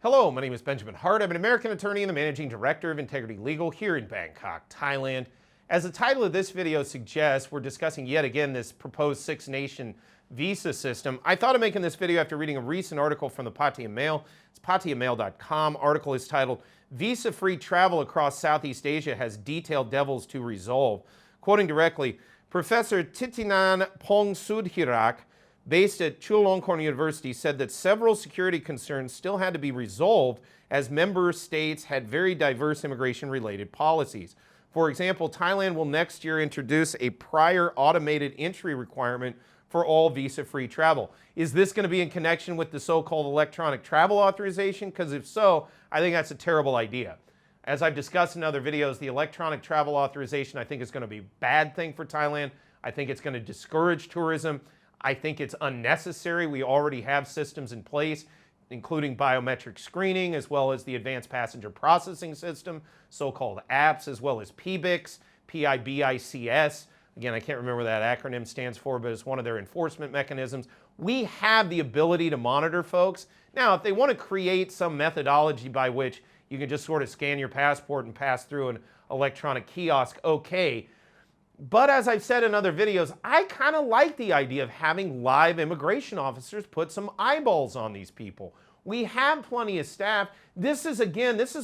Hello, my name is Benjamin Hart. I'm an American attorney and the managing director of Integrity Legal here in Bangkok, Thailand. As the title of this video suggests, we're discussing yet again this proposed six-nation visa system. I thought of making this video after reading a recent article from the Pattaya Mail. It's pattayamail.com. Article is titled, "Visa-Free Travel Across Southeast Asia Has Detailed Devils to Resolve." Quoting directly, Professor Titinan Pongsudhirak, based at Chulalongkorn University, said that several security concerns still had to be resolved as member states had very diverse immigration-related policies. For example, Thailand will next year introduce a prior automated entry requirement for all visa-free travel. Is this going to be in connection with the so-called electronic travel authorization? Because if so, I think that's a terrible idea. As I've discussed in other videos, the electronic travel authorization I think is going to be a bad thing for Thailand. I think it's going to discourage tourism. I think it's unnecessary. We already have systems in place, including biometric screening, as well as the advanced passenger processing system, so-called apps, as well as PBICS, PIBICS. Again, I can't remember what that acronym stands for, but it's one of their enforcement mechanisms. We have the ability to monitor folks. Now, if they want to create some methodology by which you can just sort of scan your passport and pass through an electronic kiosk, okay. But as I've said in other videos, I kind of like the idea of having live immigration officers put some eyeballs on these people. We have plenty of staff. This is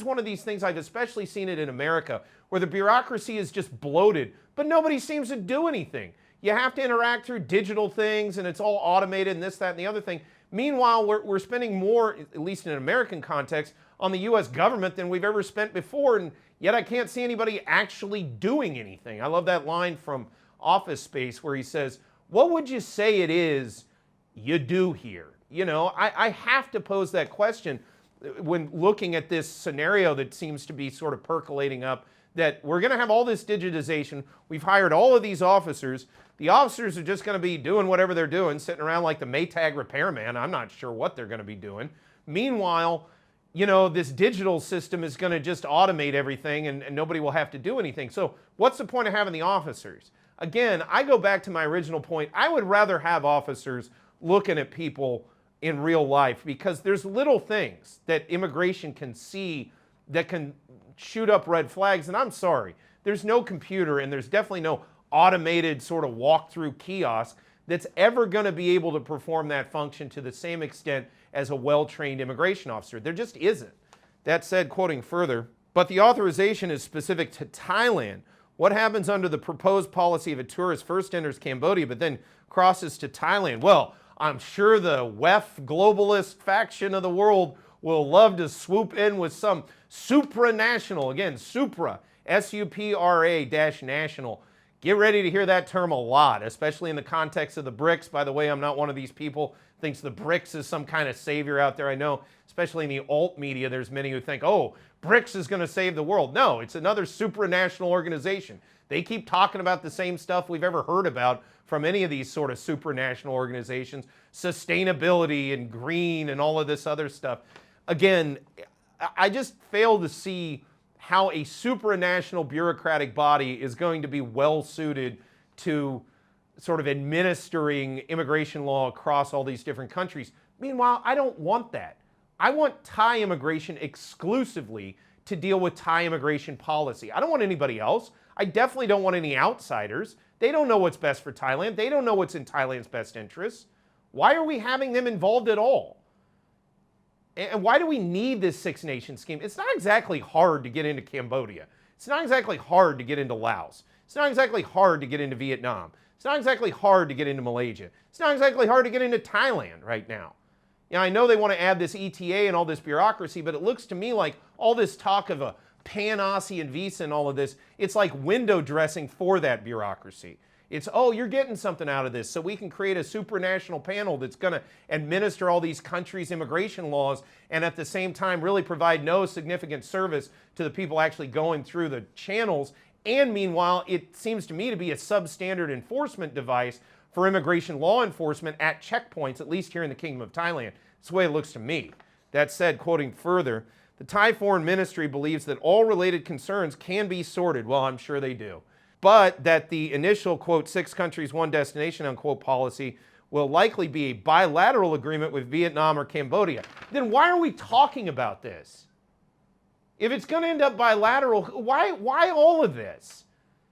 one of these things I've especially seen it in America, where the bureaucracy is just bloated, but nobody seems to do anything. You have to interact through digital things, and it's all automated and this, that, and the other thing. Meanwhile, we're spending more, at least in an American context, on the U.S. government than we've ever spent before, and yet I can't see anybody actually doing anything. I love that line from Office Space where he says, "What would you say it is you do here?" You know, I have to pose that question when looking at this scenario that seems to be sort of percolating up, that we're going to have all this digitization. We've hired all of these officers. The officers are just going to be doing whatever they're doing, sitting around like the Maytag repairman. I'm not sure what they're going to be doing. Meanwhile, you know, this digital system is going to just automate everything and nobody will have to do anything. So what's the point of having the officers? Again, I go back to my original point. I would rather have officers looking at people in real life, because there's little things that immigration can see that can shoot up red flags. And I'm sorry, there's no computer and there's definitely no automated sort of walk-through kiosk that's ever going to be able to perform that function to the same extent as a well-trained immigration officer. There just isn't. That said, quoting further, but the authorization is specific to Thailand. What happens under the proposed policy if a tourist first enters Cambodia but then crosses to Thailand? Well, I'm sure the WEF globalist faction of the world will love to swoop in with some supranational, again, supra, S-U-P-R-A -national. Get ready to hear that term a lot, especially in the context of the BRICS. By the way, I'm not one of these people who thinks the BRICS is some kind of savior out there. I know, especially in the alt media, there's many who think, oh, BRICS is going to save the world. No, it's another supranational organization. They keep talking about the same stuff we've ever heard about from any of these sort of supranational organizations, sustainability and green and all of this other stuff. Again, I just fail to see how a supranational bureaucratic body is going to be well suited to sort of administering immigration law across all these different countries. Meanwhile, I don't want that. I want Thai immigration exclusively to deal with Thai immigration policy. I don't want anybody else. I definitely don't want any outsiders. They don't know what's best for Thailand. They don't know what's in Thailand's best interests. Why are we having them involved at all? And why do we need this six-nation scheme? It's not exactly hard to get into Cambodia. It's not exactly hard to get into Laos. It's not exactly hard to get into Vietnam. It's not exactly hard to get into Malaysia. It's not exactly hard to get into Thailand right now. You know, I know they want to add this ETA and all this bureaucracy, but it looks to me like all this talk of a pan-ASEAN visa and all of this, it's like window dressing for that bureaucracy. It's, oh, you're getting something out of this, so we can create a supranational panel that's going to administer all these countries' immigration laws and at the same time really provide no significant service to the people actually going through the channels. And meanwhile, it seems to me to be a substandard enforcement device for immigration law enforcement at checkpoints, at least here in the Kingdom of Thailand. That's the way it looks to me. That said, quoting further, the Thai Foreign Ministry believes that all related concerns can be sorted. Well, I'm sure they do. But that the initial, quote, 6 countries, 1 destination, unquote, policy will likely be a bilateral agreement with Vietnam or Cambodia. Then why are we talking about this? If it's going to end up bilateral, why all of this?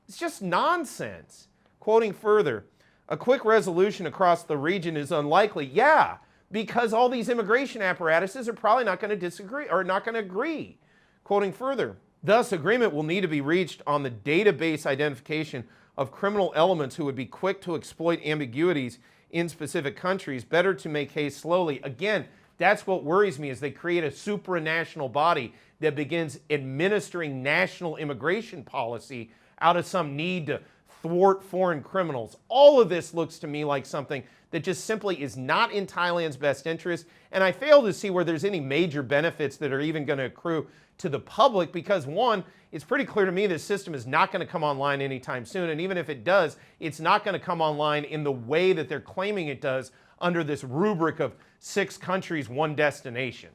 It's just nonsense. Quoting further, a quick resolution across the region is unlikely. Yeah, because all these immigration apparatuses are probably not going to disagree or not going to agree. Quoting further, thus agreement will need to be reached on the database identification of criminal elements who would be quick to exploit ambiguities in specific countries. Better to make haste slowly. Again, that's what worries me, is they create a supranational body that begins administering national immigration policy out of some need to thwart foreign criminals. All of this looks to me like something that just simply is not in Thailand's best interest, and I fail to see where there's any major benefits that are even going to accrue to the public, because one, it's pretty clear to me this system is not going to come online anytime soon, and even if it does, it's not going to come online in the way that they're claiming it does under this rubric of 6 countries, 1 destination.